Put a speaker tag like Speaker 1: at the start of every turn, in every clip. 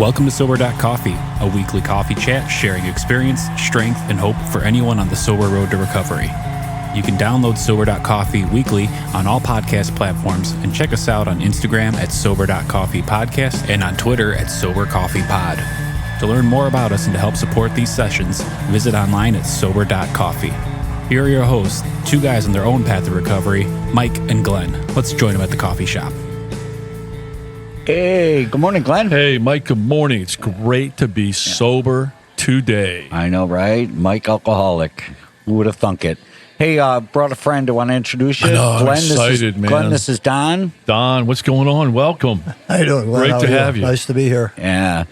Speaker 1: Welcome to Sober.Coffee, a weekly coffee chat sharing experience, strength, and hope for anyone on the sober road to recovery. You can download Sober.Coffee weekly on all podcast platforms and check us out on Instagram at Sober.Coffee Podcast and on Twitter at Sober.Coffee Pod. To learn more about us and to help support these sessions, visit online at Sober.Coffee. Here are your hosts, two guys on their own path to recovery, Mike and Glenn. Let's join them at the coffee shop.
Speaker 2: Hey, good morning, Glenn.
Speaker 3: Hey, Mike, good morning. It's great to be sober today.
Speaker 2: I know, right? Mike, alcoholic. Who would have thunk it? Hey, brought a friend. I want to introduce you.
Speaker 3: I know, I'm
Speaker 2: Glenn,
Speaker 3: excited, man.
Speaker 2: Glenn, this is Don.
Speaker 3: Don, what's going on? Welcome.
Speaker 4: How you doing, Glenn?
Speaker 3: Great to have you.
Speaker 4: Nice to be here.
Speaker 2: Yeah.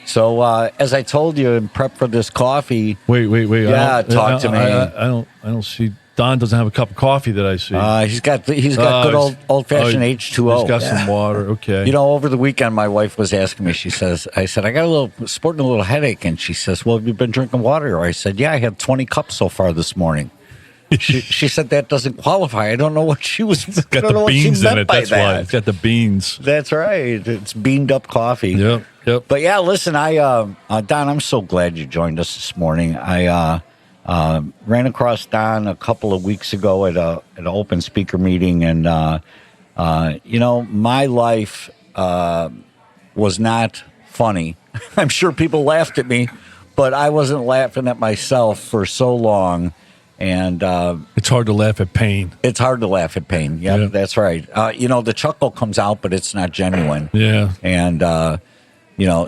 Speaker 2: So, as I told you in prep for this coffee.
Speaker 3: Wait.
Speaker 2: Yeah, talk to me.
Speaker 3: I don't see. Don doesn't have a cup of coffee that I see.
Speaker 2: He's got good old fashioned H2O.
Speaker 3: He's got some water. Okay.
Speaker 2: You know, over the weekend, my wife was asking me. I said, I got sporting a little headache, and she says, "Well, have you been drinking water?" I said, "Yeah, I had 20 cups so far this morning." She said that doesn't qualify. I don't know what she was.
Speaker 3: It's got the beans in it. That's why it's got the beans.
Speaker 2: That's right. It's beaned up coffee.
Speaker 3: Yep.
Speaker 2: But yeah, listen, Don, I'm so glad you joined us this morning. I ran across Don a couple of weeks ago at an open speaker meeting, and my life was not funny. I'm sure people laughed at me, but I wasn't laughing at myself for so long. And
Speaker 3: it's hard to laugh at pain.
Speaker 2: It's hard to laugh at pain. Yep, yeah, that's right. The chuckle comes out, but it's not genuine.
Speaker 3: Yeah.
Speaker 2: And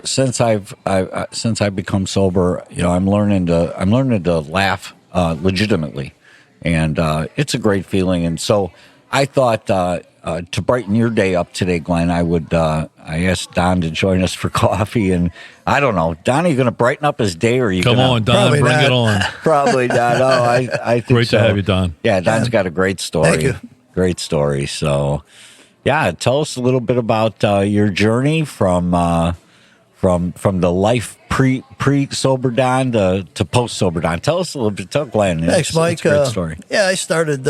Speaker 2: since I've become sober, I'm learning to laugh legitimately, and it's a great feeling. And so I thought to brighten your day up today, Glenn, I asked Don to join us for coffee, and I don't know, Don, are you going to brighten up his day, or are you?
Speaker 3: Come on, Don, bring it on.
Speaker 2: Probably not. No, I think
Speaker 3: great
Speaker 2: so.
Speaker 3: to have you, Don.
Speaker 2: Yeah, Don's got a great story.
Speaker 4: Thank you.
Speaker 2: Great story. So, yeah, tell us a little bit about your journey from the life pre sober Don to post sober Don. Tell us a little bit. Tell Glenn.
Speaker 4: Thanks, Mike.
Speaker 2: It's a great story.
Speaker 4: Yeah, I started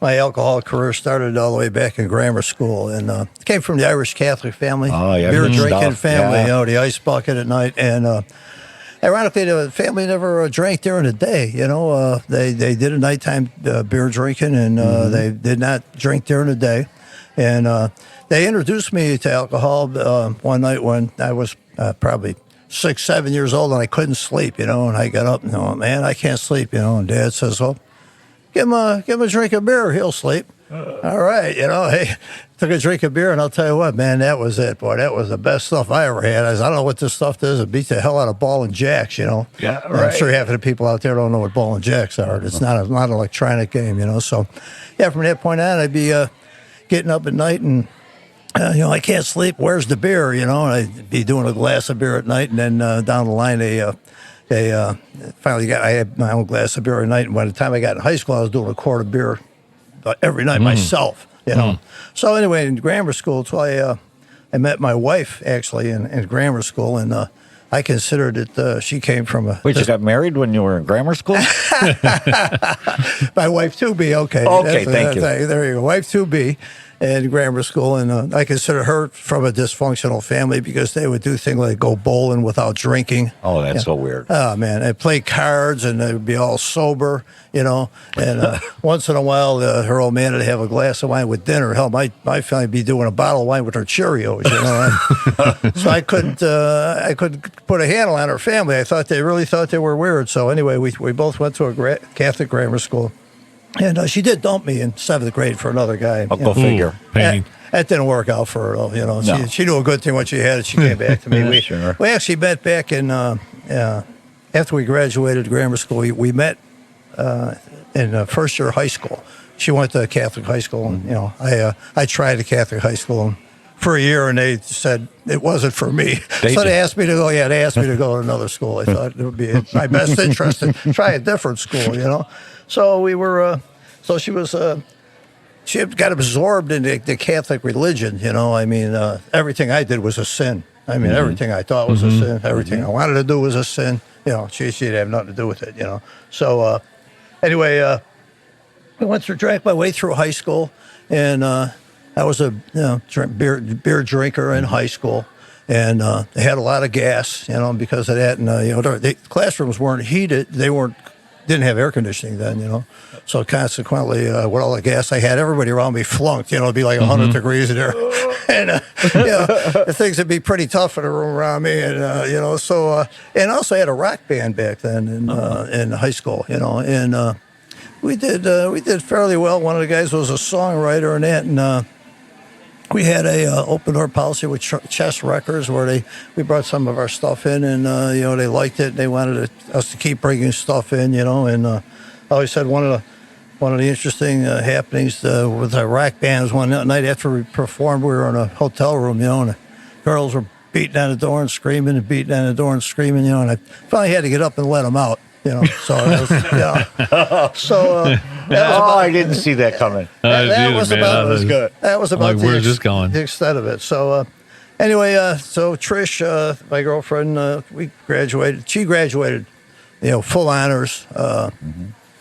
Speaker 4: my alcohol career started all the way back in grammar school, and came from the Irish Catholic family, beer drinking family.
Speaker 2: Yeah.
Speaker 4: The ice bucket at night, and ironically, the family never drank during the day. They did a nighttime beer drinking, and they did not drink during the day, and they introduced me to alcohol one night when I was probably 6-7 years old, and I couldn't sleep, and I got up and man, I can't sleep, and Dad says, well, give him a drink of beer, he'll sleep. All right, hey, took a drink of beer, and I'll tell you what, man, that was it, boy. That was the best stuff I ever had. I don't know what this stuff is. It beats the hell out of ball and jacks,
Speaker 2: Yeah, right.
Speaker 4: I'm sure half of the people out there don't know what ball and jacks are. It's not an electronic game, So, yeah, from that point on, I'd be getting up at night and I can't sleep. Where's the beer? And I'd be doing a glass of beer at night, and then down the line, finally I had my own glass of beer at night. And by the time I got in high school, I was doing a quart of beer every night myself. So anyway, in grammar school, I met my wife actually in grammar school, and I considered it. She came from a.
Speaker 2: Wait, you got married when you were in grammar school?
Speaker 4: My wife to be. Okay.
Speaker 2: Okay, thank you.
Speaker 4: There you go. Wife to be. In grammar school, and I consider her from a dysfunctional family because they would do things like go bowling without drinking.
Speaker 2: Oh, that's so weird.
Speaker 4: Oh, man. They'd play cards, and they'd be all sober, and once in a while, her old man would have a glass of wine with dinner. Hell, my family would be doing a bottle of wine with her Cheerios, So I couldn't put a handle on her family. They really thought they were weird. So anyway, we both went to a Catholic grammar school. And she did dump me in 7th grade for another guy.
Speaker 2: I'll go figure.
Speaker 3: Pain.
Speaker 4: That didn't work out for her, No. She knew a good thing when she had it. She came back to me.
Speaker 2: Sure.
Speaker 4: We actually met back in, after we graduated grammar school, we met in first year high school. She went to Catholic high school, and, I tried a Catholic high school for a year, and they said it wasn't for me. They asked me to go. Yeah, they asked me to go to another school. I thought it would be in my best interest to try a different school, So we were. So she was. She got absorbed in the Catholic religion. Everything I did was a sin. Everything I thought was a sin. Everything I wanted to do was a sin. She'd have nothing to do with it. So anyway, I drank my way through high school, and I was a beer drinker in high school. And they had a lot of gas, because of that. And the classrooms weren't heated; didn't have air conditioning then, So consequently, with all the gas I had, everybody around me flunked. It'd be like 100 degrees in there, and the things would be pretty tough in the room around me. And so and also I had a rock band back then in high school, and we did fairly well. One of the guys was a songwriter and that, and we had a open door policy with Chess Records where we brought some of our stuff in, and they liked it. They wanted us to keep bringing stuff in, and I always said one of the interesting happenings with our rock bands one night after we performed, we were in a hotel room, and the girls were beating on the door and screaming and beating on the door and screaming, and I finally had to get up and let them out. So it was, so
Speaker 2: I didn't see that coming.
Speaker 4: That was about
Speaker 3: where's this going?
Speaker 4: The extent of it. So anyway, so Trish, my girlfriend, we graduated. She graduated, full honors,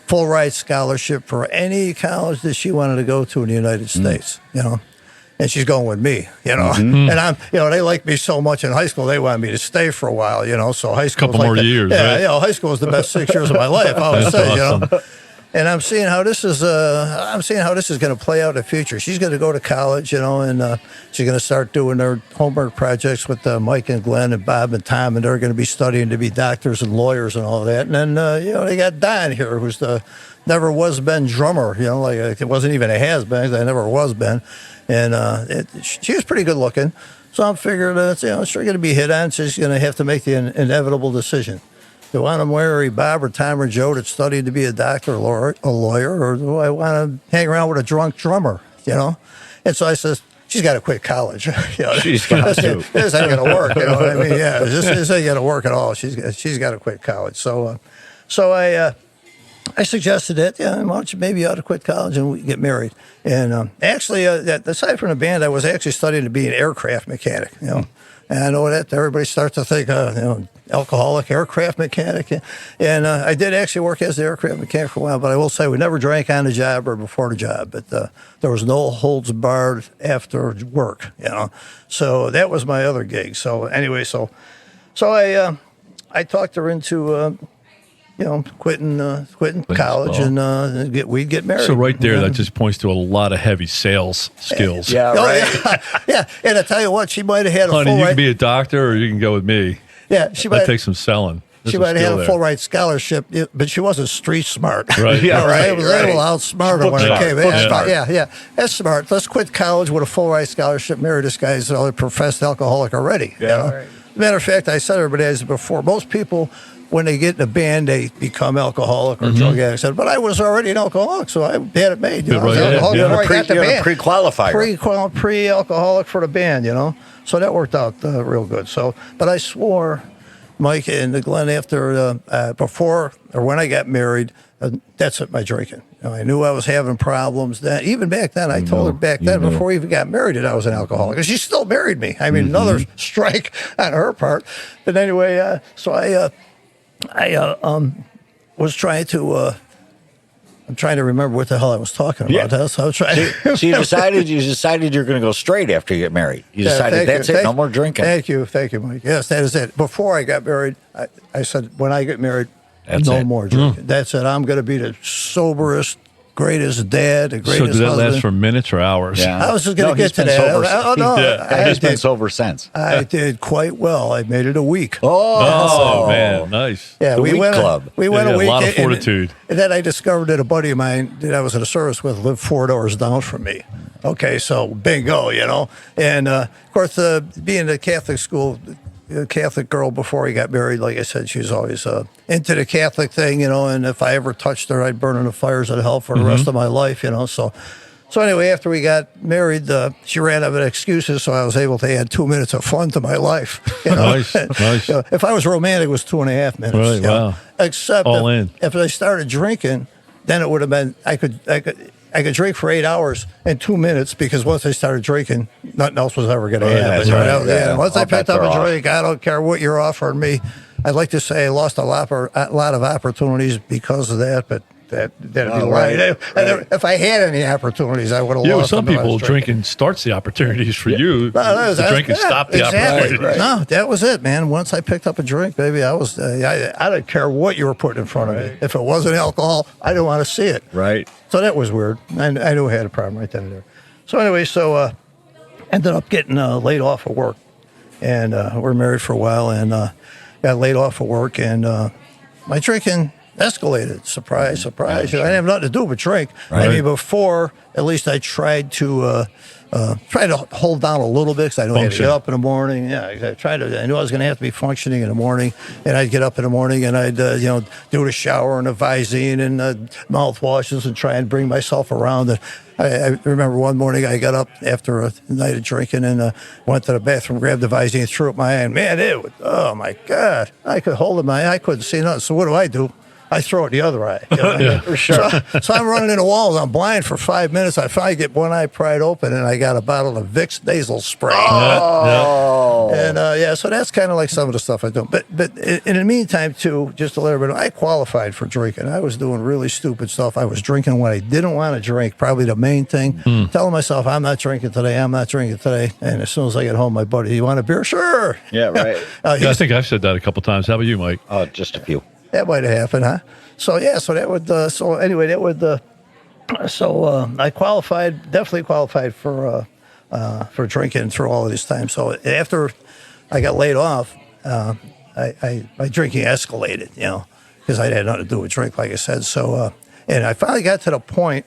Speaker 4: full ride scholarship for any college that she wanted to go to in the United States. And she's going with me, and I'm, they liked me so much in high school, they wanted me to stay for a while, so high school.
Speaker 3: Couple more years, right?
Speaker 4: High school was the best 6 years of my life, I always say,
Speaker 3: awesome.
Speaker 4: And I'm seeing how this is, going to play out in the future. She's going to go to college, and she's going to start doing her homework projects with Mike and Glenn and Bob and Tom, and they're going to be studying to be doctors and lawyers and all that. And then, they got Don here, who's the never was been drummer, like it wasn't even a has been, I never was been. And she was pretty good looking. So I'm figuring that, she's going to be hit on. She's going to have to make the inevitable decision. Do I want to marry Bob or Tom or Joe that studied to be a doctor or a lawyer, or do I want to hang around with a drunk drummer, And so I says, she's got to quit college.
Speaker 2: She's got to.
Speaker 4: This ain't going to work, what I mean? Yeah, this ain't going to work at all. She's got to quit college. So I suggested that, why don't you maybe ought to quit college and we get married. And actually, aside from the band, I was actually studying to be an aircraft mechanic, And I know that everybody starts to think, alcoholic aircraft mechanic. And I did actually work as an aircraft mechanic for a while, but I will say we never drank on the job or before the job. But there was no holds barred after work, So that was my other gig. So anyway, so I talked her into... quitting college, and we'd get married.
Speaker 3: So right there, that just points to a lot of heavy sales skills.
Speaker 2: Yeah, right.
Speaker 4: Yeah. And I tell you what, she might have had a
Speaker 3: Honey,
Speaker 4: full
Speaker 3: you
Speaker 4: ride.
Speaker 3: can be a doctor or you can go with me.
Speaker 4: Yeah, she might.
Speaker 3: That takes some selling.
Speaker 4: She might have had a full ride scholarship, but she wasn't street smart.
Speaker 3: Right.
Speaker 2: Yeah, right.
Speaker 4: I was able to outsmart her when it came. Yeah, that's smart. Let's quit college with a full ride scholarship. Marry this guy who's a professed alcoholic already.
Speaker 2: Yeah. Right.
Speaker 4: Matter of fact, I said everybody as before. Most people, when they get in a band, they become alcoholic or drug addicts. But I was already an alcoholic, so I had it made. I was an alcoholic before I got the band.
Speaker 2: Pre-qualified.
Speaker 4: Pre-alcoholic for the band, So that worked out real good. So, but I swore, Mike and Glenn, after before or when I got married, that's it, my drinking. I knew I was having problems then. Even back then, I told her back then, before we even got married, that I was an alcoholic. And she still married me. I mean, another strike on her part. But anyway, so I was trying to. I'm trying to remember what the hell I was talking about.
Speaker 2: Yeah.
Speaker 4: So I was trying.
Speaker 2: So you decided you're going to go straight after you get married. You decided that's it. No more drinking.
Speaker 4: Thank you, Mike. Yes, that is it. Before I got married, I said when I get married, no more drinking. That's it. I'm going to be the soberest, greatest dad, the greatest husband.
Speaker 3: So did that last for minutes or hours?
Speaker 2: Yeah.
Speaker 4: I was just going to get to that.
Speaker 2: He's been sober since.
Speaker 4: I did quite well. I made it a week.
Speaker 3: Oh man, nice.
Speaker 4: Yeah,
Speaker 2: the week club.
Speaker 4: We went a week.
Speaker 3: A lot of fortitude.
Speaker 4: And then I discovered that a buddy of mine that I was in a service with lived 4 doors down from me. Okay, so bingo, And of course, being a Catholic school, a Catholic girl before he got married, like I said, she was always into the Catholic thing, and if I ever touched her, I'd burn in the fires of hell for the rest of my life, So anyway, after we got married, she ran out of excuses, so I was able to add 2 minutes of fun to my life.
Speaker 3: Nice.
Speaker 4: If I was romantic, it was 2.5 minutes.
Speaker 3: Right, wow.
Speaker 4: Except if I started drinking, then it would have been I could drink for 8 hours and 2 minutes, because once I started drinking, nothing else was ever going to happen. Once I picked up a drink, I don't care what you're offering me. I'd like to say I lost a lot of opportunities because of that, but that'd be lying. And if I had any opportunities, I would have lost
Speaker 3: some
Speaker 4: them.
Speaker 3: people drinking starts the opportunities for you. The drinking stopped the opportunities.
Speaker 4: Right. No, that was it, man. Once I picked up a drink, baby, I was I didn't care what you were putting in front of me. If it wasn't alcohol, I didn't want to see it.
Speaker 2: Right.
Speaker 4: So that was weird. I knew I had a problem right then and there. So anyway, ended up getting laid off of work, and we're married for a while, and got laid off of work, and my drinking escalated. Surprise, surprise. I didn't have nothing to do but drink.
Speaker 2: Right.
Speaker 4: I mean, before, at least I tried to hold down a little bit because I knew I had to get up in the morning. Yeah, I knew I was going to have to be functioning in the morning, and I'd get up in the morning and I'd do the shower and the Visine and mouthwashes and try and bring myself around. And I remember one morning I got up after a night of drinking and went to the bathroom, grabbed the Visine, threw it in my eye, and man, oh my God, I could hold it in my eye, I couldn't see nothing. So what do? I throw it the other eye.
Speaker 3: Yeah,
Speaker 2: for sure.
Speaker 4: So I'm running into walls. I'm blind for 5 minutes. I finally get one eye pried open, and I got a bottle of Vicks nasal spray.
Speaker 2: Oh.
Speaker 4: And so that's kind of like some of the stuff I do. But in the meantime, too, just to let everybody know, I qualified for drinking. I was doing really stupid stuff. I was drinking when I didn't want to drink, probably the main thing. Telling myself, I'm not drinking today. I'm not drinking today. And as soon as I get home, my buddy, you want a beer? Sure.
Speaker 2: Yeah, right.
Speaker 3: I think I've said that a couple times. How about you, Mike?
Speaker 2: Just a few.
Speaker 4: That might have happened, huh? So I definitely qualified for drinking through all of this time. So after I got laid off, my drinking escalated, because I had nothing to do with drink, like I said. So, and I finally got to the point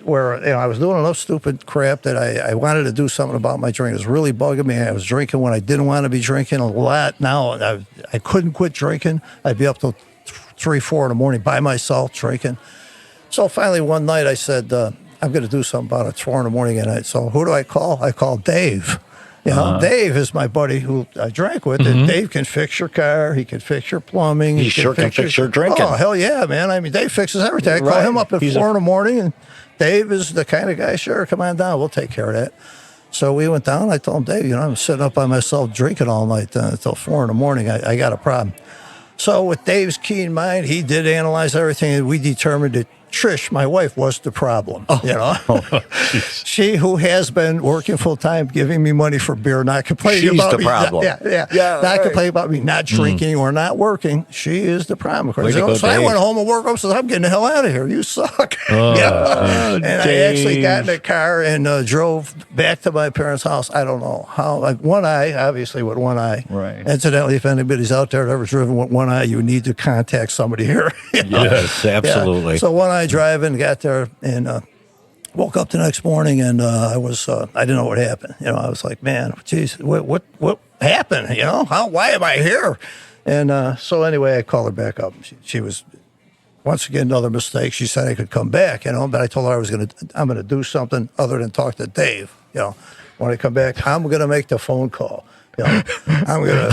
Speaker 4: where I was doing enough stupid crap that I wanted to do something about my drink. It was really bugging me. I was drinking when I didn't want to be drinking a lot. Now I couldn't quit drinking. I'd be up till 3, 4 in the morning by myself drinking. So finally one night I said, I'm going to do something about it. 4 in the morning. And so who do I call? I call Dave. Dave is my buddy who I drank with. And Dave can fix your car. He can fix your plumbing.
Speaker 2: He sure can fix your drinking.
Speaker 4: Oh, hell yeah, man. I mean, Dave fixes everything. I call him up at 4 in the morning, and Dave is the kind of guy, sure, come on down. We'll take care of that. So we went down. I told him, Dave, I'm sitting up by myself drinking all night until 4 in the morning. I got a problem. So with Dave's keen mind, he did analyze everything, and we determined that Trish, my wife, was the problem. She who has been working full time, giving me money for beer, not complaining
Speaker 2: She's
Speaker 4: about
Speaker 2: the
Speaker 4: me.
Speaker 2: problem.
Speaker 4: Not complaining about me not drinking or not working. She is the problem.
Speaker 2: Way to go,
Speaker 4: So I
Speaker 2: Dave.
Speaker 4: went home and woke up and said, I'm getting the hell out of here. You suck. And I actually got in the car and drove back to my parents' house. I don't know how. One eye, obviously with one eye.
Speaker 2: Right.
Speaker 4: Incidentally, if anybody's out there that ever driven with one eye, you need to contact somebody here.
Speaker 2: Yes, absolutely.
Speaker 4: So one eye driving, got there, and woke up the next morning, and I didn't know what happened. I was like, man, geez, what happened? Why am I here? And so anyway, I called her back up. She was, once again, another mistake. She said I could come back, but I told her I'm going to do something other than talk to Dave. When I come back, I'm going to make the phone call. I'm gonna.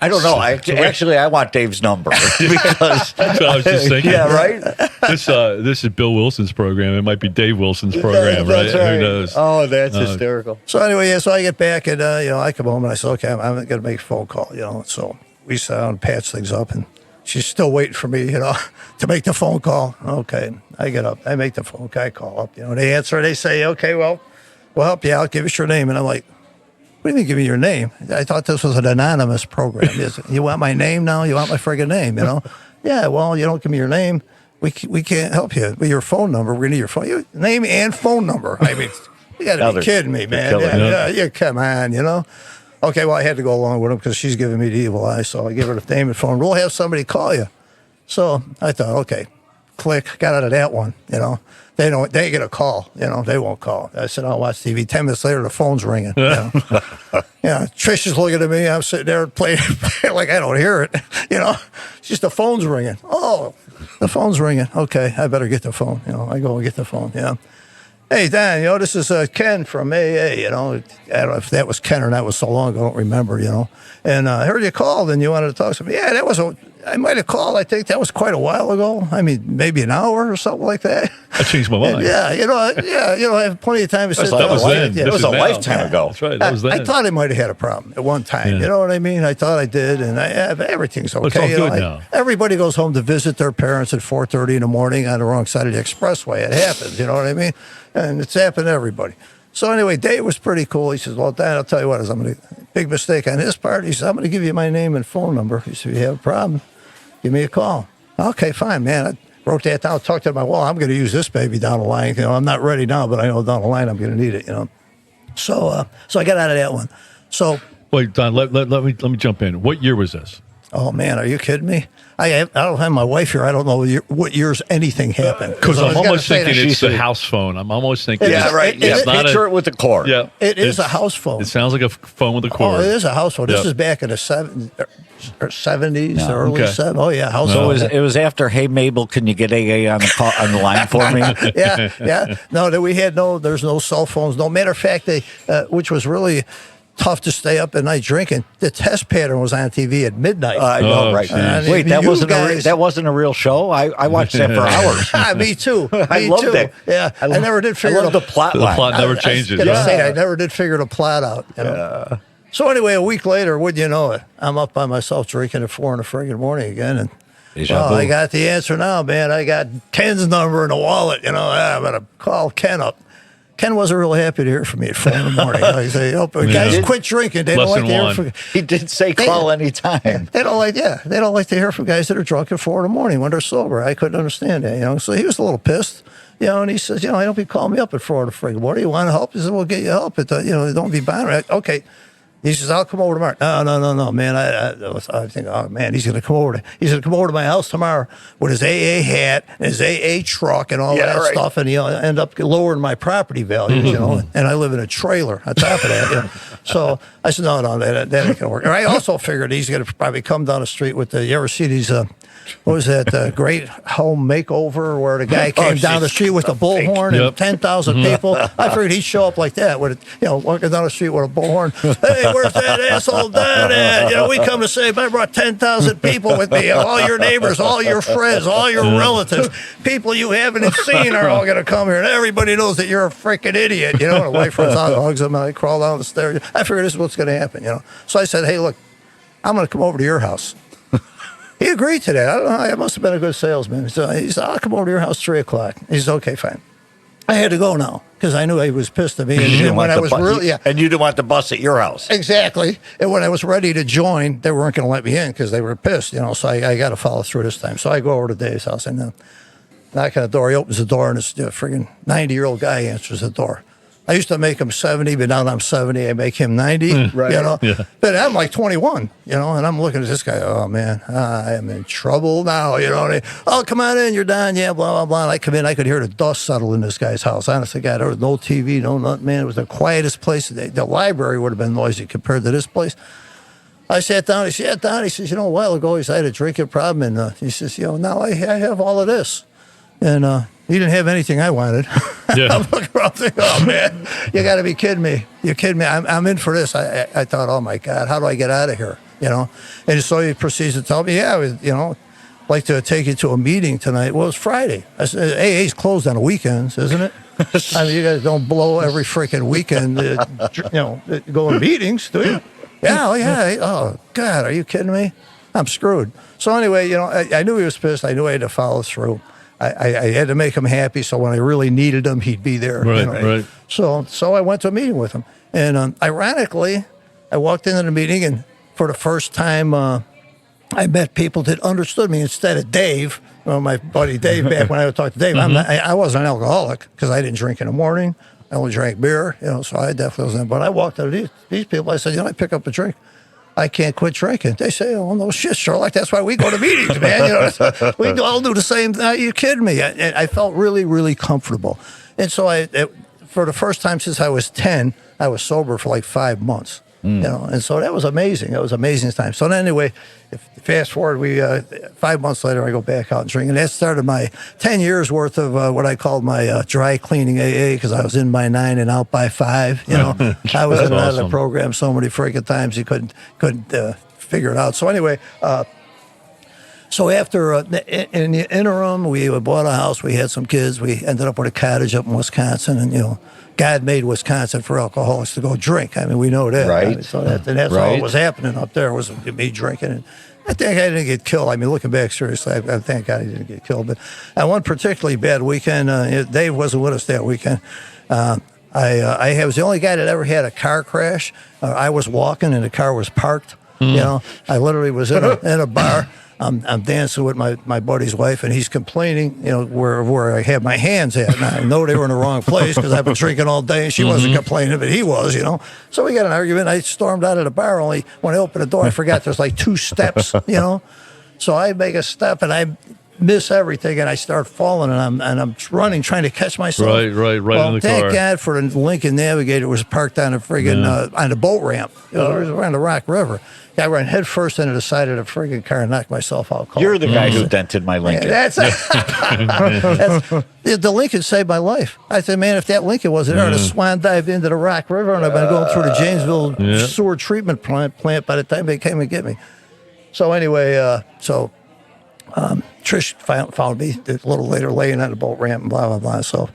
Speaker 2: I don't know. I want Dave's number because
Speaker 3: That's what I was just thinking.
Speaker 2: Yeah, right.
Speaker 3: This is Bill Wilson's program. It might be Dave Wilson's program, right?
Speaker 2: That's right.
Speaker 3: Who knows?
Speaker 2: Oh, that's hysterical.
Speaker 4: So anyway, so I get back and I come home and I said, okay, I'm going to make a phone call. So we sat down and patched things up, and she's still waiting for me, to make the phone call. Okay, I get up, I make the phone call, I call up. They answer, they say, okay, well, we'll help you out. Give us your name, and I'm like, what do you mean, give me your name? I thought this was an anonymous program. You want my name now? You want my friggin' name, Yeah, well, you don't give me your name, we can't help you. With your phone number, we're going to need your phone. Name and phone number. I mean, you got to be kidding me, man. Yeah, come on, Okay, well, I had to go along with him because she's giving me the evil eye, so I give her the name and phone. We'll have somebody call you. So I thought, okay, click, got out of that one, They get a call, they won't call. I said, I'll watch TV. 10 minutes later, the phone's ringing. Trish is looking at me. I'm sitting there playing like I don't hear it. It's just the phone's ringing. Oh, the phone's ringing. Okay, I better get the phone. I go and get the phone. Hey, Dan, this is Ken from AA. I don't know if that was Ken or not. It was so long ago, I don't remember, And I heard you called and you wanted to talk to me. Yeah, that was I might have called. I think that was quite a while ago. I mean, maybe an hour or something like that.
Speaker 3: I changed my mind.
Speaker 4: Yeah, I have plenty of time to sit
Speaker 3: That was
Speaker 4: down.
Speaker 3: then.
Speaker 2: It was
Speaker 3: This
Speaker 2: a
Speaker 3: is now.
Speaker 2: lifetime ago.
Speaker 3: That's right. That was then.
Speaker 4: I thought I might have had a problem at one time. You know what I mean? I thought I did, and everything's okay.
Speaker 3: It's all
Speaker 4: you know,
Speaker 3: good now.
Speaker 4: Everybody goes home to visit their parents at 4:30 in the morning on the wrong side of the expressway. It happens. You know what I mean? And it's happened to everybody. So anyway, Dave was pretty cool. He says, "Well, Dan, I'll tell you what. Big mistake on his part. He said, I'm going to give you my name and phone number. He said, if you have a problem, give me a call." Okay, fine, man. I wrote that down. Talked to him. Well, I'm going to use this baby down the line. You know, I'm not ready now, but I know down the line I'm going to need it. You know, so I got out of that one. So
Speaker 3: Wait, Don, let me jump in. What year was this?
Speaker 4: oh man, are you kidding me? I don't have my wife here. I don't know what years anything happened.
Speaker 3: Because
Speaker 4: I
Speaker 3: I'm
Speaker 4: was gonna
Speaker 3: almost
Speaker 4: say
Speaker 3: thinking
Speaker 4: that
Speaker 3: it's the house phone. I'm almost thinking.
Speaker 4: Yeah, right.
Speaker 2: Yeah,
Speaker 3: not
Speaker 2: picture it with the cord.
Speaker 3: Yeah,
Speaker 4: It is
Speaker 3: it's-
Speaker 4: a house phone.
Speaker 3: It sounds like a phone with a
Speaker 4: Oh,
Speaker 3: cord.
Speaker 4: it is a house phone. This
Speaker 3: Yep.
Speaker 4: is back in the 70s,
Speaker 2: No.
Speaker 4: early
Speaker 3: Okay.
Speaker 4: 70s. Oh yeah, house
Speaker 2: So
Speaker 4: phone.
Speaker 2: it was after, hey, Mabel, can you get AA on the line for me?
Speaker 4: yeah. No, there's no cell phones. No matter of fact, which was really tough to stay up at night drinking. The test pattern was on TV at midnight.
Speaker 2: I know,
Speaker 3: Oh,
Speaker 2: right?
Speaker 3: geez.
Speaker 2: Wait,
Speaker 4: You guys-
Speaker 2: that wasn't a real show. I watched that for hours.
Speaker 4: Me too.
Speaker 2: I
Speaker 4: Me
Speaker 2: loved
Speaker 4: too.
Speaker 2: it.
Speaker 4: Yeah, I never did figure
Speaker 2: I love the plot
Speaker 3: The
Speaker 2: line.
Speaker 3: plot never
Speaker 4: I
Speaker 3: changes.
Speaker 4: was gonna say,
Speaker 3: Yeah.
Speaker 4: I never did figure the plot out. You know? So anyway, a week later, wouldn't you know it, I'm up by myself drinking at 4 in the friggin' morning again, and
Speaker 2: Deja vu.
Speaker 4: I got the answer now, man. I got Ken's number in the wallet. You know, I'm gonna call Ken up. Ken wasn't real happy to hear from me at 4 in the morning. I say, guys, quit drinking. They don't like
Speaker 3: Lesson
Speaker 4: to hear
Speaker 3: one.
Speaker 4: from.
Speaker 2: He did say call anytime.
Speaker 4: They don't like to hear from guys that are drunk at 4 in the morning when they're sober. I couldn't understand that, you know. So he was a little pissed, you know, and he says, I hope you call me up at 4 in the friggin' morning. You want to help? He said, we'll get you help. Don't be bothered. Okay. He says, I'll come over tomorrow. No, man. I think, oh, man, he's going to come over to my house tomorrow with his AA hat and his AA truck and all that stuff. And he'll end up lowering my property values, you know. And I live in a trailer on top of that, you know. So I said, no, that ain't going to work. And I also figured he's going to probably come down the street with you ever see these, what was that, great home makeover where the guy came down the street with a bullhorn and 10,000 people? I figured he'd show up like that, with walking down the street with a bullhorn. Hey, where's that asshole dad at? We come to save. I brought 10,000 people with me. All your neighbors, all your friends, all your relatives, people you haven't seen are all going to come here. And everybody knows that you're a freaking idiot. You know, and the wife runs out, hugs him, and I crawl down the stairs. I figured this is what's going to happen, you know. So I said, hey, look, I'm going to come over to your house. He agreed to that. I don't know. I must have been a good salesman. So he said, I'll come over to your house 3 o'clock. He said, okay, fine. I had to go now because I knew he was pissed at me. And when I was
Speaker 2: and you didn't want the bus at your house.
Speaker 4: Exactly. And when I was ready to join, they weren't going to let me in because they were pissed, you know. So I got to follow through this time. So I go over to Dave's house and knock on the door. He opens the door and this friggin' 90-year-old guy answers the door. I used to make him 70, but now that I'm 70, I make him 90,
Speaker 2: Right.
Speaker 4: you know.
Speaker 3: Yeah.
Speaker 4: But I'm like 21, you know, and I'm looking at this guy. Oh, man, I am in trouble now, you know. Oh, come on in, you're done, yeah, blah, blah, blah. And I come in, I could hear the dust settle in this guy's house. Honestly, God, there was no TV, no nothing, man. It was the quietest place. The library would have been noisy compared to this place. I sat down, he says, a while ago, he said, I had a drinking problem, and he says, now I have all of this. And he didn't have anything I wanted.
Speaker 3: Yeah.
Speaker 4: I'm looking around thinking, oh, man, you got to be kidding me. You're kidding me. I'm in for this. I thought, oh, my God, how do I get out of here? You know? And so he proceeds to tell me, I'd like to take you to a meeting tonight. Well, it's Friday. I said, AA's closed on the weekends, isn't it? I mean, you guys don't blow every freaking weekend, go to meetings, do you? Yeah. Oh, God, are you kidding me? I'm screwed. So anyway, I knew he was pissed. I knew I had to follow through. I had to make him happy, so when I really needed him, he'd be there.
Speaker 3: Right, right.
Speaker 4: So I went to a meeting with him. And ironically, I walked into the meeting, and for the first time, I met people that understood me instead of Dave. My buddy Dave, back when I would talk to Dave, I wasn't an alcoholic because I didn't drink in the morning. I only drank beer, so I definitely wasn't. But I walked up to these people. I said, I pick up a drink. I can't quit drinking. They say, oh, no shit, Sherlock. That's why we go to meetings, man. We all do the same thing. Are you kidding me? I felt really, really comfortable. And so for the first time since I was 10, I was sober for like 5 months. And so that was amazing. That was an amazing time. So then anyway, fast forward, 5 months later, I go back out and drink. And that started my 10 years worth of what I called my dry cleaning AA, because I was in by 9 and out by 5. I was in and out of the program so many freaking times you couldn't figure it out. So anyway, So after, in the interim, we bought a house. We had some kids. We ended up with a cottage up in Wisconsin, and God made Wisconsin for alcoholics to go drink. I mean, we know that.
Speaker 2: Right.
Speaker 4: I mean, so that's all that was happening up there was me drinking. And I think I didn't get killed. I mean, looking back seriously, I thank God I didn't get killed. But one particularly bad weekend, Dave wasn't with us that weekend. I was the only guy that ever had a car crash. I was walking and the car was parked. I literally was in a bar. I'm dancing with my buddy's wife, and he's complaining, where I had my hands at. And I know they were in the wrong place because I've been drinking all day, and she wasn't complaining, but he was, So we got an argument. I stormed out of the bar. Only when I opened the door, I forgot there's like 2 steps, So I make a step, and I miss everything, and I start falling, and I'm running, trying to catch myself.
Speaker 3: Right
Speaker 4: well,
Speaker 3: in the
Speaker 4: thank
Speaker 3: car.
Speaker 4: God for the Lincoln Navigator. It was parked on a friggin' on the boat ramp. It was around the Rock River. I ran head first into the side of the friggin' car and knocked myself out cold.
Speaker 2: You're the guy who dented my Lincoln.
Speaker 4: That's the Lincoln saved my life. I said, man, if that Lincoln wasn't there, I'd have swan dived into the Rock River, and I've been going through the Janesville sewer treatment plant by the time they came and get me. So anyway, Trish found me a little later laying on the boat ramp and blah, blah, blah. So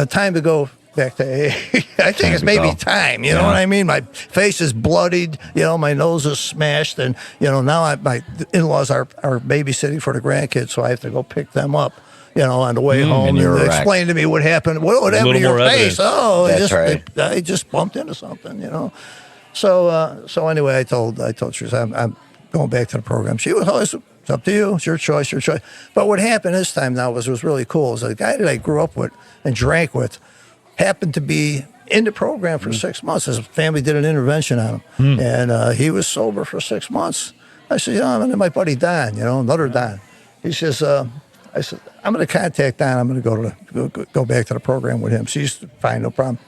Speaker 4: time to go back to AA. I think it's maybe time, you know what I mean? My face is bloodied, my nose is smashed, and, now my in-laws are babysitting for the grandkids, so I have to go pick them up, on the way home, and explain to me what happened. What happened to your face? Oh, I just bumped into something, So anyway, I told Trish, I'm going back to the program. She was always, it's up to you. It's your choice. But what happened this time now was really cool. Is the guy that I grew up with and drank with happened to be in the program for 6 months. His family did an intervention on him, and he was sober for 6 months. I said, and my buddy Don, another Don. He says, I said, I'm going to contact Don. I'm going to go back to the program with him. She's fine, no problem.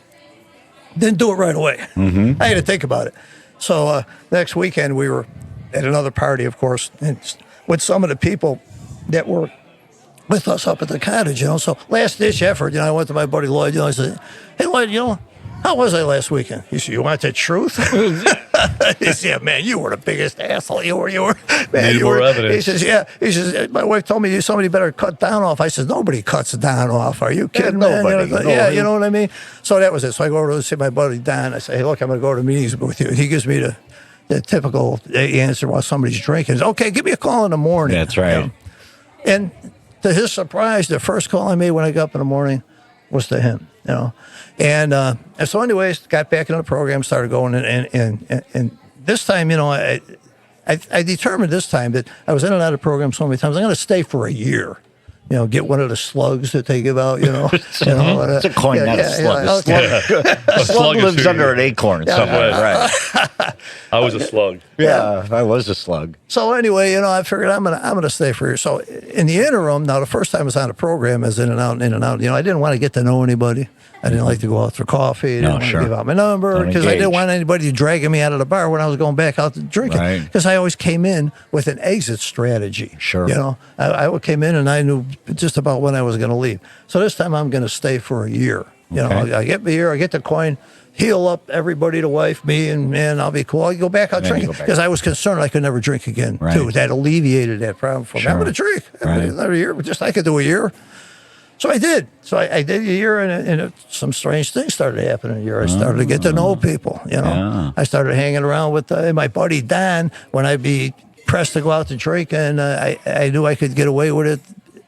Speaker 4: Didn't do it right away. I had to think about it. So next weekend we were at another party, of course, and with some of the people that were with us up at the cottage, So last ditch effort, I went to my buddy Lloyd. I said, "Hey Lloyd, how was I last weekend?" He said, "You want the truth?" He said, "Yeah, man, you were the biggest asshole. You were, man.
Speaker 3: Need more evidence."
Speaker 4: He says, "Yeah." He says, "My wife told me somebody better cut down off." I said, "Nobody cuts down off. Are you kidding, man?"
Speaker 2: Nobody.
Speaker 4: Yeah, you know what I mean. So that was it. So I go over to see my buddy Don. I say, "Hey, look, I'm going to go to meetings with you." He gives me the typical answer while somebody's drinking is, "Okay, give me a call in the morning."
Speaker 2: That's right.
Speaker 4: And to his surprise, the first call I made when I got up in the morning was to him, And so anyways, got back into the program, started going, and this time, I determined this time that I was in and out of the program so many times, I'm going to stay for a year. Get one of the slugs that they give out,
Speaker 2: It's a coin, not a slug. A slug lives under an acorn somewhere, right?
Speaker 3: I was a slug.
Speaker 2: Yeah, I was a slug.
Speaker 4: So anyway, I figured I'm gonna stay for a year. So in the interim, now the first time I was on a program, I was in and out. I didn't want to get to know anybody. I didn't like to go out for coffee. I didn't want to give out my number because I didn't want anybody dragging me out of the bar when I was going back out to drinking. Because I always came in with an exit strategy.
Speaker 2: Sure.
Speaker 4: I came in and I knew just about when I was going to leave. So this time I'm going to stay for a year. I get the year, I get the coin, heal up everybody, the wife, me, and man, I'll be cool. I'll go back out drinking because I was concerned I could never drink again too. That alleviated that problem for me. I'm going to drink another year, but I could do a year. So I did. So I did a year, and some strange things started happening in a year. I started to get to know people, I started hanging around with my buddy Don when I'd be pressed to go out to drink, and I knew I could get away with it.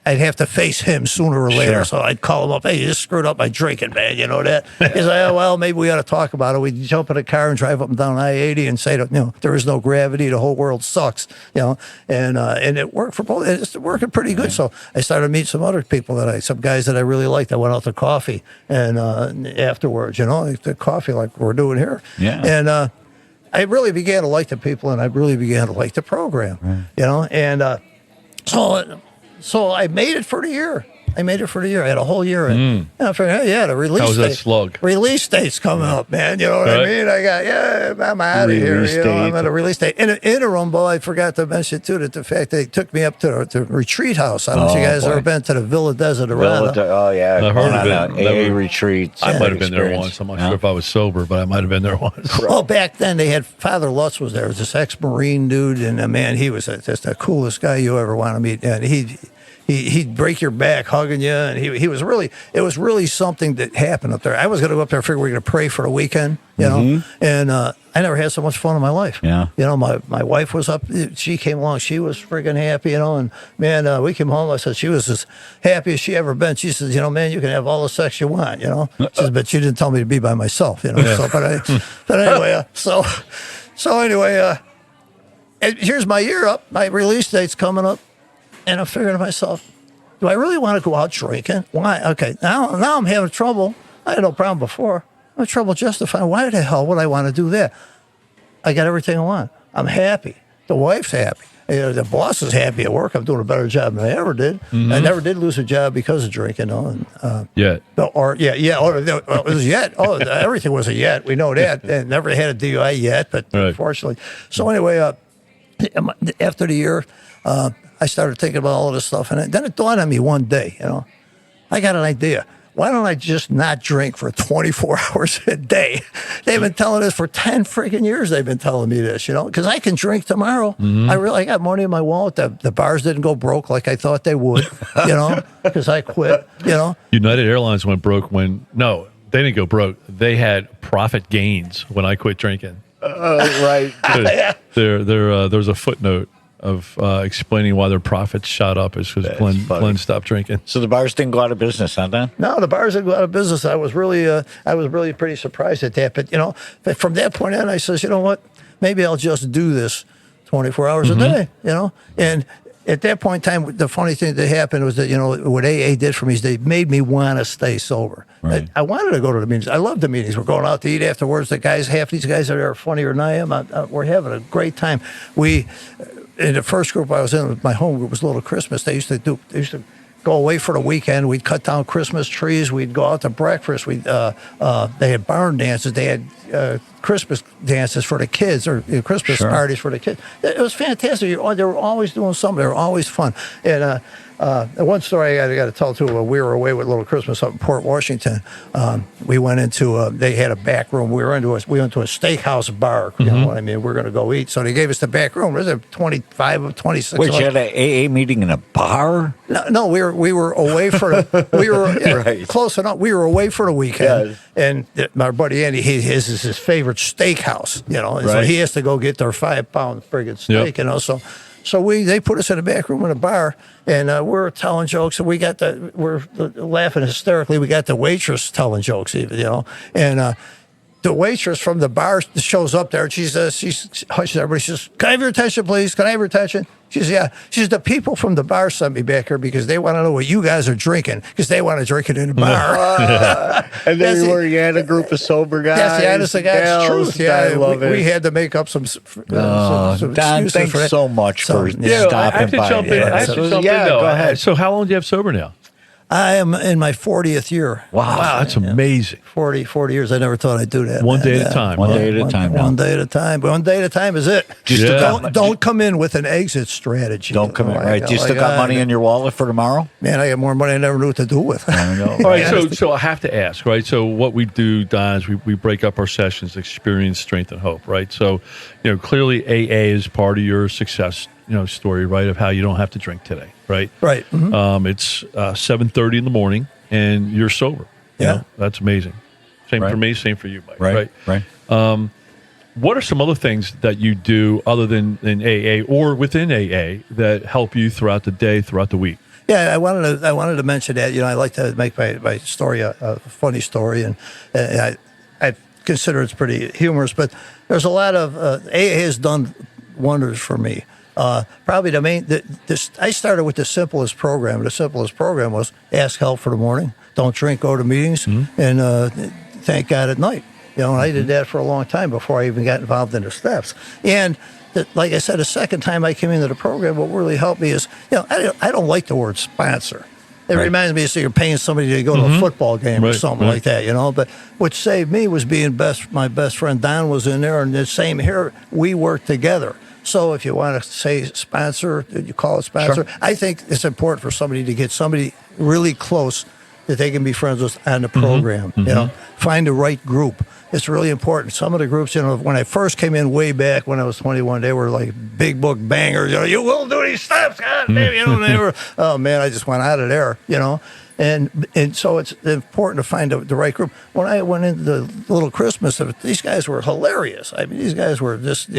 Speaker 4: I'd have to face him sooner or later. So I'd call him up, "Hey, you just screwed up my drinking, man. You know that?" He's like, "Oh, well, maybe we ought to talk about it." We'd jump in a car and drive up and down I-80 and say, there is no gravity. The whole world sucks, and it worked for both. It's working pretty good. So I started to meet some other people some guys that I really liked. I went out to coffee and afterwards, the coffee like we're doing here.
Speaker 2: Yeah.
Speaker 4: And I really began to like the people, and I really began to like the program, and so I made it for the year. I made it for the year. I had a whole year. And I figured, hey, yeah, the release
Speaker 3: How was that
Speaker 4: date.
Speaker 3: slug?
Speaker 4: Release date's coming up, man. You know what I mean? I got, I'm out of here. You know, I'm at a release date. In an interim, Bo, I forgot to mention, too, that the fact they took me up to the retreat house. I don't know if you guys ever been to the Villa Desiderata.
Speaker 2: Oh, yeah.
Speaker 3: I've heard of it.
Speaker 2: AA retreats.
Speaker 3: I might have been there once. I'm not sure if I was sober, but I might have been there once.
Speaker 4: Well, back then they had Father Lutz was there. It was this ex-Marine dude, and man, he was just the coolest guy you ever want to meet. And he'd break your back hugging you, and he was really, it was really something that happened up there. I was going to go up there, figure we were going to pray for the weekend, you know, and I never had so much fun in my life.
Speaker 2: Yeah.
Speaker 4: You know, my wife was up, she came along, she was friggin' happy, you know, and man, we came home, I said, she was as happy as she ever been. She says, you know, man, you can have all the sex you want, you know. She says, but she didn't tell me to be by myself, you know. Yeah. So, but anyway, so anyway, here's my year up, my release date's coming up. And I'm figuring to myself, do I really want to go out drinking? Why? Okay, now I'm having trouble. I had no problem before. I'm having trouble justifying why the hell would I want to do that? I got everything I want. I'm happy. The wife's happy. You know, the boss is happy at work. I'm doing a better job than I ever did. I never did lose a job because of drinking.
Speaker 3: Yet.
Speaker 4: It was yet. Oh, everything was a yet. We know that. And never had a DUI yet, but unfortunately. So anyway, after the year, I started thinking about all of this stuff, and then it dawned on me one day, you know, I got an idea. Why don't I just not drink for 24 hours a day? They've been telling us for 10 freaking years. They've been telling me this, you know, because I can drink tomorrow. I got money in my wallet. The bars didn't go broke like I thought they would, you know, because I quit, you know.
Speaker 3: United Airlines went broke they didn't go broke. They had profit gains when I quit drinking.
Speaker 2: Right.
Speaker 3: There's a footnote of explaining why their profits shot up is because Glenn stopped drinking.
Speaker 2: So the bars didn't go out of business, huh, Dan?
Speaker 4: No, the bars didn't go out of business. I was really pretty surprised at that. But, you know, from that point on, I says, you know what? Maybe I'll just do this 24 hours a day, you know? And at that point in time, the funny thing that happened was that, you know, what AA did for me is they made me want to stay sober.
Speaker 2: Right.
Speaker 4: I wanted to go to the meetings. I love the meetings. We're going out to eat afterwards. Half these guys are funnier than I am. We're having a great time. In the first group I was in, my home group was Little Christmas. They used to go away for the weekend. We'd cut down Christmas trees. We'd go out to breakfast. They had barn dances. They had Christmas dances for the kids, or Christmas parties for the kids. It was fantastic. They were always doing something. They were always fun. And one story I got to tell too. We were away with Little Christmas up in Port Washington. We went into they had a back room. We went to a steakhouse bar. You know what I mean? We're going to go eat. So they gave us the back room. There's 25 of 26.
Speaker 2: Wait, you had an AA meeting in a bar?
Speaker 4: No, we were away for close enough. We were away for the weekend, and my buddy Andy, his is his favorite steakhouse. You know, and so he has to go get their 5-pound friggin' steak. You know, so they put us in the back room in a bar, and we're telling jokes, and we're laughing hysterically. We got the waitress telling jokes even, you know, and the waitress from the bar shows up there, and she hushes everybody. She says, "Can I have your attention, please? Can I have your attention?" She says, "Yeah." She says, "The people from the bar sent me back here because they want to know what you guys are drinking because they want to drink it in the bar."
Speaker 2: And then you had a group of sober guys.
Speaker 4: That's the honest to God's truth. Yeah,
Speaker 2: I love it.
Speaker 4: We had to make up some
Speaker 2: Don, thanks so much for stopping by.
Speaker 3: I have to jump in. Go ahead. So how long do you have sober now?
Speaker 4: I am in my 40th year.
Speaker 3: Wow, that's amazing.
Speaker 4: 40 years. I never thought I'd do that.
Speaker 3: One day at a time.
Speaker 2: One day at a time.
Speaker 4: One day at a time. One day at a time is it. Don't come in with an exit strategy.
Speaker 2: Don't come in. Right. Do you still got money in your wallet for tomorrow?
Speaker 4: Man, I got more money I never knew what to do with.
Speaker 2: I know.
Speaker 3: All right, so I have to ask, right? So what we do, Don, is we break up our sessions, experience, strength, and hope, right? So, you know, clearly AA is part of your success, story, right, of how you don't have to drink today, right?
Speaker 4: Right. Mm-hmm.
Speaker 3: It's 7:30 in the morning, and you're sober. You know? That's amazing. Same for me, same for you, Mike.
Speaker 2: Right.
Speaker 3: What are some other things that you do other than in AA or within AA that help you throughout the day, throughout the week?
Speaker 4: Yeah, I wanted to mention that. I like to make my story a funny story, and I consider it's pretty humorous. But there's a lot of AA has done wonders for me. Probably the main. I started with the simplest program. The simplest program was ask help for the morning, don't drink, go to meetings, and thank God at night. And I did that for a long time before I even got involved in the steps. And like I said, the second time I came into the program, what really helped me is, I don't like the word sponsor. It reminds me of you're paying somebody to go to a football game or something like that, But what saved me was being my best friend Don was in there, and the same here. We worked together. So if you want to say sponsor, you call it sponsor. Sure. I think it's important for somebody to get somebody really close that they can be friends with on the program. Find the right group. It's really important. Some of the groups, when I first came in way back when I was 21, they were like big book bangers. You will do these steps, God, baby. They were, oh man, I just went out of there, And so it's important to find the right group. When I went into the Little Christmas, these guys were hilarious. I mean, these guys were just,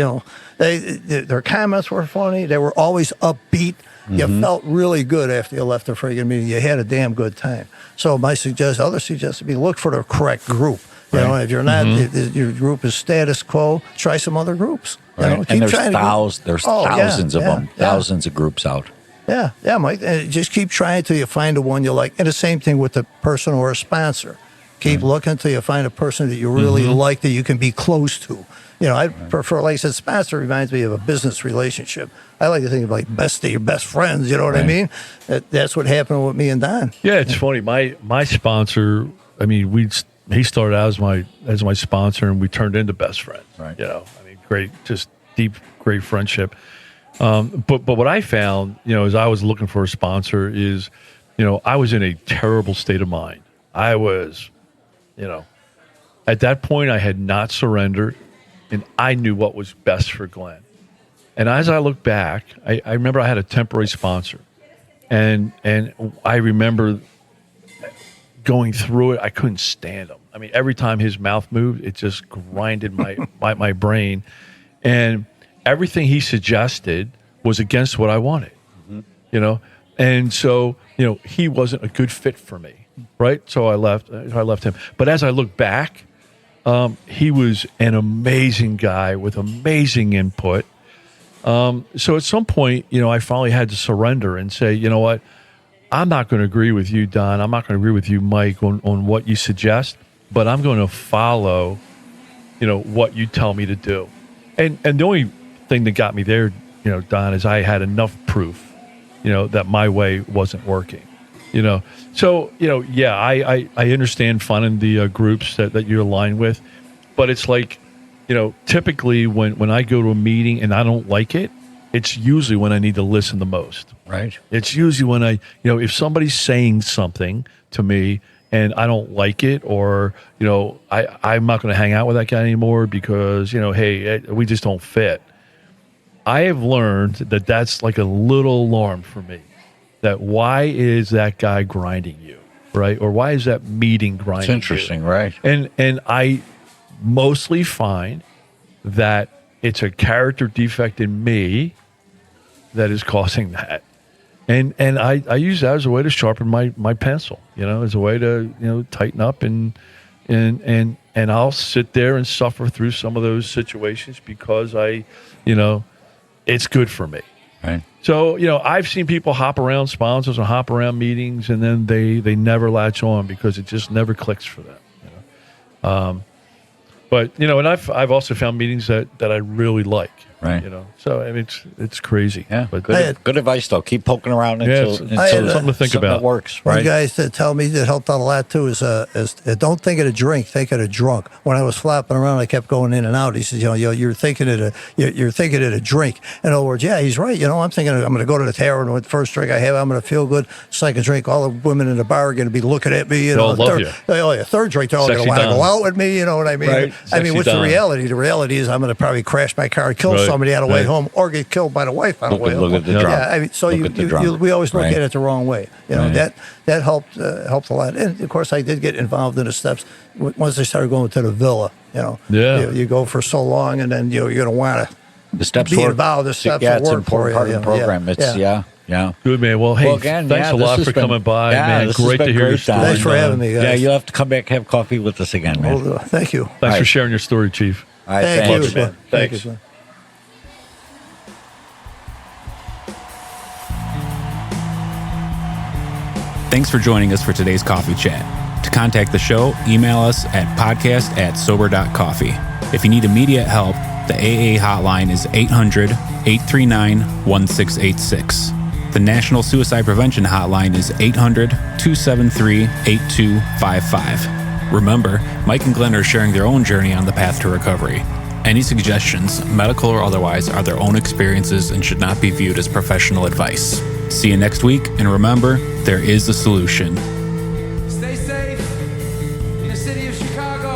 Speaker 4: their comments were funny. They were always upbeat. You felt really good after you left the friggin' meeting. You had a damn good time. So other suggestion would be look for the correct group. If you're not, if your group is status quo, try some other groups.
Speaker 2: And there's thousands of them, thousands of groups out.
Speaker 4: Yeah, Mike. And just keep trying until you find the one you like. And the same thing with the person or a sponsor. Keep looking until you find a person that you really like that you can be close to. I prefer, like I said, sponsor reminds me of a business relationship. I like to think of like your best friends. You know what I mean? That's what happened with me and Don.
Speaker 3: Yeah, it's funny. My sponsor. I mean, he started out as my sponsor, and we turned into best friends.
Speaker 2: Right.
Speaker 3: Great, just deep, great friendship. But what I found, as I was looking for a sponsor is, I was in a terrible state of mind. I was, at that point I had not surrendered, and I knew what was best for Glenn. And as I look back, I remember I had a temporary sponsor, and I remember going through it. I couldn't stand him. I mean, every time his mouth moved, it just grinded my brain. And everything he suggested was against what I wanted, And so, he wasn't a good fit for me, right? So I left him. But as I look back, he was an amazing guy with amazing input. So at some point, I finally had to surrender and say, you know what? I'm not going to agree with you, Don. I'm not going to agree with you, Mike, on what you suggest, but I'm going to follow, what you tell me to do. And the only thing that got me there, Don, is I had enough proof, that my way wasn't working, So, I understand finding the groups that you're aligned with, but it's like, typically when I go to a meeting and I don't like it, it's usually when I need to listen the most.
Speaker 2: Right.
Speaker 3: It's usually when if somebody's saying something to me and I don't like it, or, I'm not going to hang out with that guy anymore because, hey, we just don't fit. I have learned that that's like a little alarm for me, that why is that guy grinding you, right? Or why is that meeting grinding you?
Speaker 2: It's interesting, right?
Speaker 3: And I mostly find that it's a character defect in me that is causing that. And I use that as a way to sharpen my pencil, as a way to, tighten up and I'll sit there and suffer through some of those situations because it's good for me.
Speaker 2: Right.
Speaker 3: So, I've seen people hop around sponsors and hop around meetings, and then they never latch on because it just never clicks for them. But, and I've also found meetings that I really like.
Speaker 2: Right.
Speaker 3: So I mean, it's crazy.
Speaker 2: Yeah.
Speaker 3: But
Speaker 2: good advice though. Keep poking around until
Speaker 3: something to think about.
Speaker 2: That works.
Speaker 4: One
Speaker 2: Right.
Speaker 4: guy that tell me that helped out a lot too is don't think of a drink, think of a drunk. When I was flopping around, I kept going in and out. He says, you're thinking of a drink. In other words, yeah, he's right. I'm thinking I'm going to go to the tavern with the first drink I have. I'm going to feel good. Second drink, all the women in the bar are going to be looking at me.
Speaker 3: They'll love you.
Speaker 4: Oh yeah, third drink, they're all going to want to go out with me. You know what I mean?
Speaker 2: Right.
Speaker 4: I mean, what's the reality? The reality is I'm going to probably crash my car, kill somebody on the way home, or get killed by the wife on the way home.
Speaker 2: Look at the drunk.
Speaker 4: Yeah, I mean, so we always look at it the wrong way. That helped a lot. And of course, I did get involved in the steps once I started going to the villa. You go for so long, and then you're going to want to be involved. The steps will
Speaker 2: it's an
Speaker 4: work for
Speaker 2: important part
Speaker 4: you.
Speaker 2: of the program. It's yeah.
Speaker 3: Good, man. Well, hey,
Speaker 2: again,
Speaker 3: thanks a lot for coming by, man. Great to hear your story.
Speaker 4: Thanks for having me, guys.
Speaker 2: Yeah, you'll have to come back and have coffee with us again, man.
Speaker 4: Well, thank you.
Speaker 3: Thanks for sharing your story, Chief.
Speaker 2: All right,
Speaker 4: Thank you,
Speaker 3: man. Thanks.
Speaker 4: man.
Speaker 1: Thanks for joining us for today's coffee chat. To contact the show, email us at podcast@Sober.Coffee. If you need immediate help, the AA hotline is 800-839-1686. The National Suicide Prevention Hotline is 800-273-8255. Remember, Mike and Glenn are sharing their own journey on the path to recovery. Any suggestions, medical or otherwise, are their own experiences and should not be viewed as professional advice. See you next week, and remember, there is a solution.
Speaker 5: Stay safe in the city of Chicago.